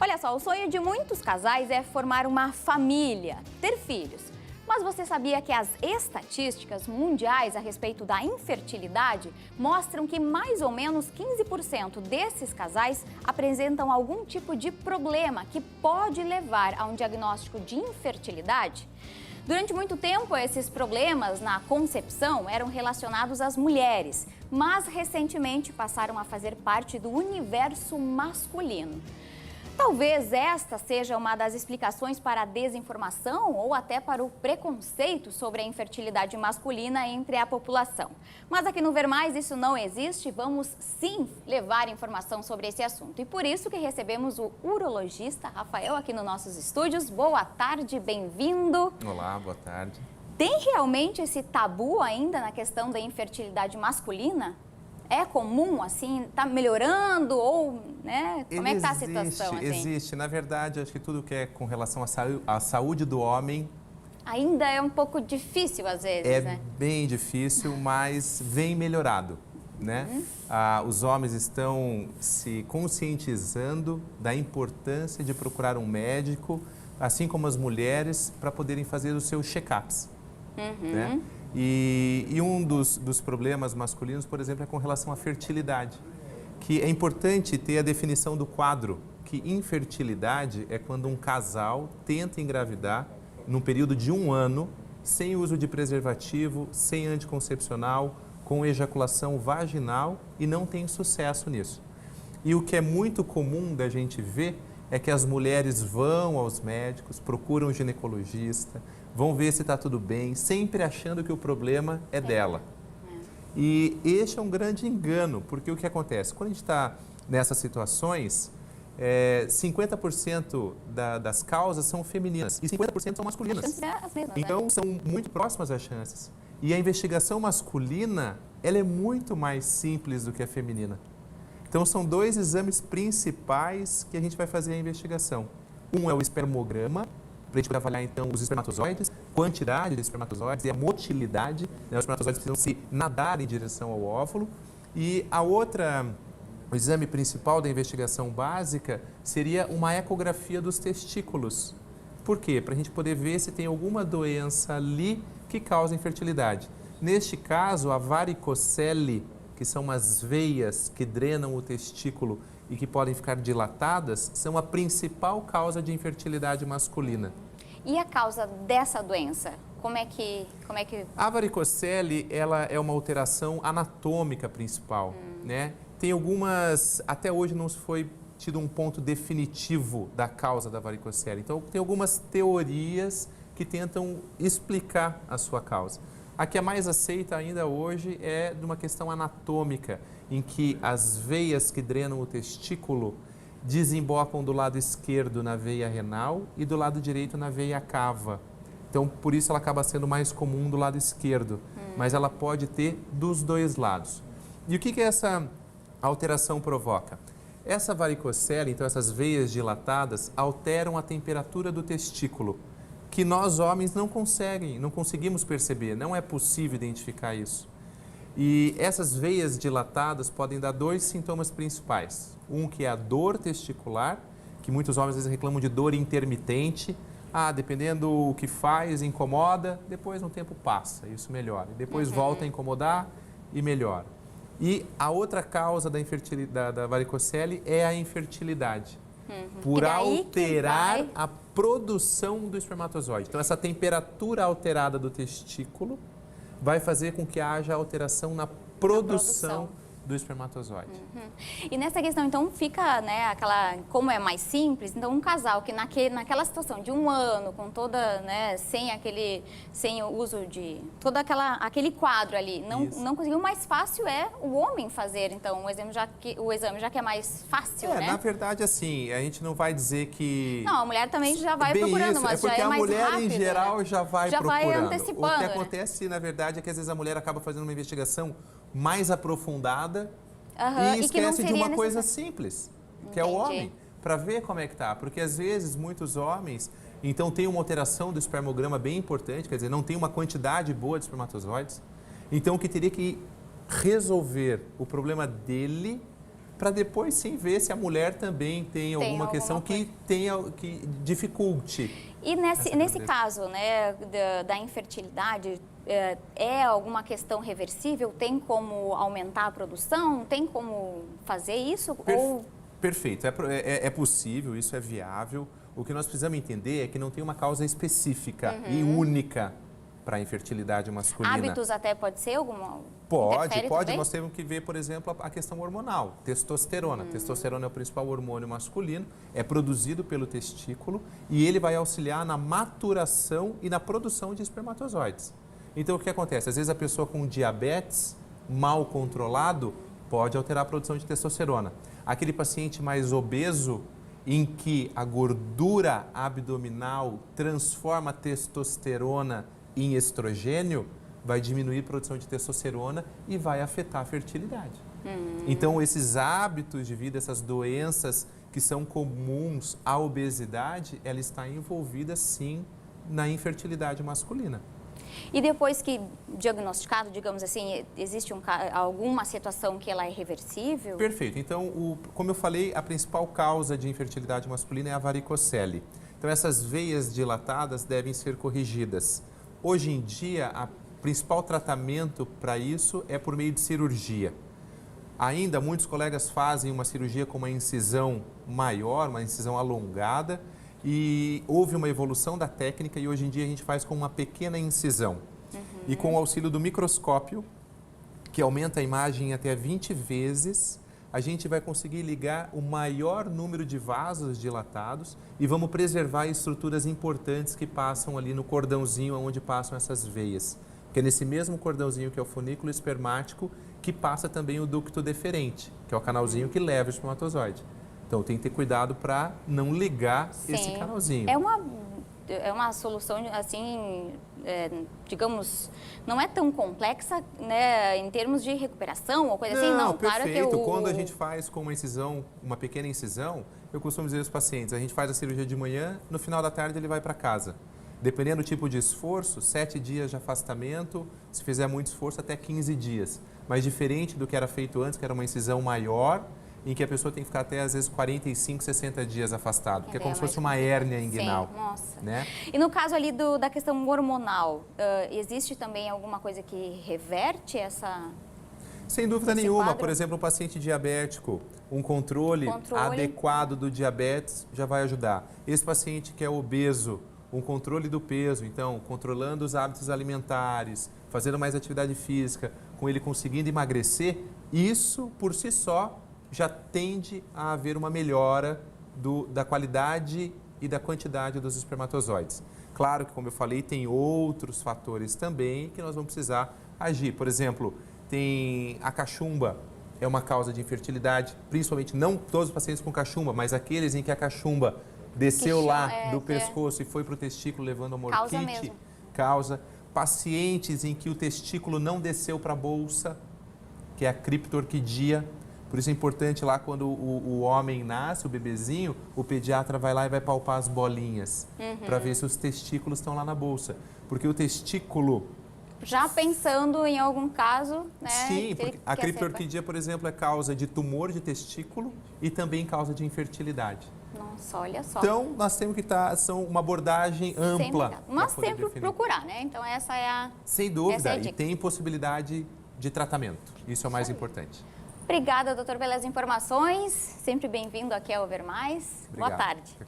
Olha só, o sonho de muitos casais é formar uma família, ter filhos. Mas você sabia que as estatísticas mundiais a respeito da infertilidade mostram que mais ou menos 15% desses casais apresentam algum tipo de problema que pode levar a um diagnóstico de infertilidade? Durante muito tempo, esses problemas na concepção eram relacionados às mulheres, mas recentemente passaram a fazer parte do universo masculino. Talvez esta seja uma das explicações para a desinformação ou até para o preconceito sobre a infertilidade masculina entre a população. Mas aqui no Ver Mais isso não existe, vamos sim levar informação sobre esse assunto. E por isso que recebemos o urologista Rafael aqui nos nossos estúdios. Boa tarde, bem-vindo. Olá, boa tarde. Tem realmente esse tabu ainda na questão da infertilidade masculina? É comum, assim, tá melhorando ou, né, como é que tá a situação, assim? Existe. Na verdade, acho que tudo que é com relação à saúde do homem... Ainda é um pouco difícil, às vezes, né? É bem difícil, mas vem melhorado, né? Os homens estão se conscientizando da importância de procurar um médico, assim como as mulheres, para poderem fazer os seus check-ups, né? E um dos problemas masculinos, por exemplo, é com relação à fertilidade, que é importante ter a definição do quadro, que infertilidade é quando um casal tenta engravidar num período de 1 ano, sem uso de preservativo, sem anticoncepcional, com ejaculação vaginal e não tem sucesso nisso. E o que é muito comum da gente ver é que as mulheres vão aos médicos, procuram um ginecologista, vão ver se está tudo bem, sempre achando que o problema é dela. E este é um grande engano, porque o que acontece? Quando a gente está nessas situações, 50% das causas são femininas e 50% são masculinas. As chances é as mesmas, Então, né? são muito próximas as chances. E a investigação masculina, ela é muito mais simples do que a feminina. Então, são 2 exames principais que a gente vai fazer a investigação. Um é o espermograma, para a gente poder avaliar, então, os espermatozoides, quantidade de espermatozoides e a motilidade, né? Os espermatozoides precisam se nadar em direção ao óvulo. E o exame principal da investigação básica seria uma ecografia dos testículos. Por quê? Para a gente poder ver se tem alguma doença ali que causa infertilidade. Neste caso, a varicocele, que são umas veias que drenam o testículo e que podem ficar dilatadas, são a principal causa de infertilidade masculina. E a causa dessa doença? Como é que... A varicocele, ela é uma alteração anatômica principal, né? Tem algumas, até hoje não foi tido um ponto definitivo da causa da varicocele. Então, tem algumas teorias que tentam explicar a sua causa. A que é mais aceita ainda hoje é de uma questão anatômica, em que as veias que drenam o testículo desembocam do lado esquerdo na veia renal e do lado direito na veia cava. Então, por isso ela acaba sendo mais comum do lado esquerdo, mas ela pode ter dos 2 lados. E o que essa alteração provoca? Essa varicocele, então essas veias dilatadas, alteram a temperatura do testículo, que nós homens não conseguimos perceber, não é possível identificar isso. E essas veias dilatadas podem dar 2 sintomas principais. Um que é a dor testicular, que muitos homens às vezes reclamam de dor intermitente. Dependendo o que faz, incomoda, depois no tempo passa, isso melhora. E depois volta a incomodar e melhora. E a outra causa da varicocele é a infertilidade. Por alterar a produção do espermatozoide. Então, essa temperatura alterada do testículo vai fazer com que haja alteração na produção do espermatozoide. E nessa questão, então, fica, né, como é mais simples, então um casal que naquela situação de 1 ano, com toda, né, sem o uso de aquele quadro ali, não conseguiu, o mais fácil é o homem fazer, então, o exame já que é mais fácil, né? Na verdade, assim, a gente não vai dizer que... Não, a mulher também já vai procurando, isso, mas já é mais rápido. É porque a mulher, em geral, né? já vai procurando. Vai antecipando, O que acontece, na verdade, é que às vezes a mulher acaba fazendo uma investigação mais aprofundada e esquece de uma coisa simples, que é o homem, para ver como é que tá. Porque às vezes muitos homens, então tem uma alteração do espermograma bem importante, quer dizer, não tem uma quantidade boa de espermatozoides, então que teria que resolver o problema dele para depois sim ver se a mulher também tem alguma questão que dificulte. E nesse caso, né, da infertilidade, é alguma questão reversível? Tem como aumentar a produção? Tem como fazer isso? Perfeito, é possível, isso é viável. O que nós precisamos entender é que não tem uma causa específica e única para a infertilidade masculina. Hábitos até pode ser alguma? Pode. Também? Nós temos que ver, por exemplo, a questão hormonal, testosterona. Testosterona é o principal hormônio masculino, é produzido pelo testículo e ele vai auxiliar na maturação e na produção de espermatozoides. Então, o que acontece? Às vezes a pessoa com diabetes mal controlado pode alterar a produção de testosterona. Aquele paciente mais obeso, em que a gordura abdominal transforma a testosterona em estrogênio, vai diminuir a produção de testosterona e vai afetar a fertilidade. Então, esses hábitos de vida, essas doenças que são comuns à obesidade, ela está envolvida sim na infertilidade masculina. E depois que diagnosticado, digamos assim, existe alguma situação que ela é reversível? Perfeito. Então, como eu falei, a principal causa de infertilidade masculina é a varicocele. Então, essas veias dilatadas devem ser corrigidas. Hoje em dia, o principal tratamento para isso é por meio de cirurgia. Ainda muitos colegas fazem uma cirurgia com uma incisão maior, uma incisão alongada, e houve uma evolução da técnica e hoje em dia a gente faz com uma pequena incisão. E com o auxílio do microscópio, que aumenta a imagem até 20 vezes, a gente vai conseguir ligar o maior número de vasos dilatados e vamos preservar estruturas importantes que passam ali no cordãozinho onde passam essas veias. Que é nesse mesmo cordãozinho que é o folículo espermático que passa também o ducto deferente, que é o canalzinho que leva o espermatozoide. Então, tem que ter cuidado para não ligar esse canalzinho. É uma solução, assim, digamos, não é tão complexa, né, em termos de recuperação ou coisa assim, não. Perfeito. Claro que quando a gente faz com uma incisão, uma pequena incisão, eu costumo dizer aos pacientes, a gente faz a cirurgia de manhã, no final da tarde ele vai para casa. Dependendo do tipo de esforço, 7 dias de afastamento, se fizer muito esforço, até 15 dias. Mas diferente do que era feito antes, que era uma incisão maior, em que a pessoa tem que ficar até, às vezes, 45, 60 dias afastado, que é como se fosse uma hérnia inguinal. Sim, nossa. Né? E no caso ali da questão hormonal, existe também alguma coisa que reverte essa... Sem dúvida nenhuma. Por exemplo, um paciente diabético, um controle adequado do diabetes já vai ajudar. Esse paciente que é obeso, um controle do peso, então, controlando os hábitos alimentares, fazendo mais atividade física, com ele conseguindo emagrecer, isso, por si só, já tende a haver uma melhora da qualidade e da quantidade dos espermatozoides. Claro que, como eu falei, tem outros fatores também que nós vamos precisar agir. Por exemplo, tem a cachumba, é uma causa de infertilidade, principalmente não todos os pacientes com cachumba, mas aqueles em que a cachumba desceu do pescoço e foi para o testículo levando a morquite. Causa. Pacientes em que o testículo não desceu para a bolsa, que é a criptorquidia. Por isso é importante lá quando o homem nasce, o bebezinho, o pediatra vai lá e vai palpar as bolinhas para ver se os testículos estão lá na bolsa. Porque o testículo... Já pensando em algum caso, né? Sim, porque a criptorquidia, por exemplo, é causa de tumor de testículo e também causa de infertilidade. Nossa, olha só. Então, nós temos que são uma abordagem ampla. Mas sempre procurar, né? Então, essa é a... Sem dúvida, e tem possibilidade de tratamento. Isso é o mais importante. Obrigada, doutor, pelas informações. Sempre bem-vindo aqui ao Ver Mais. Boa tarde.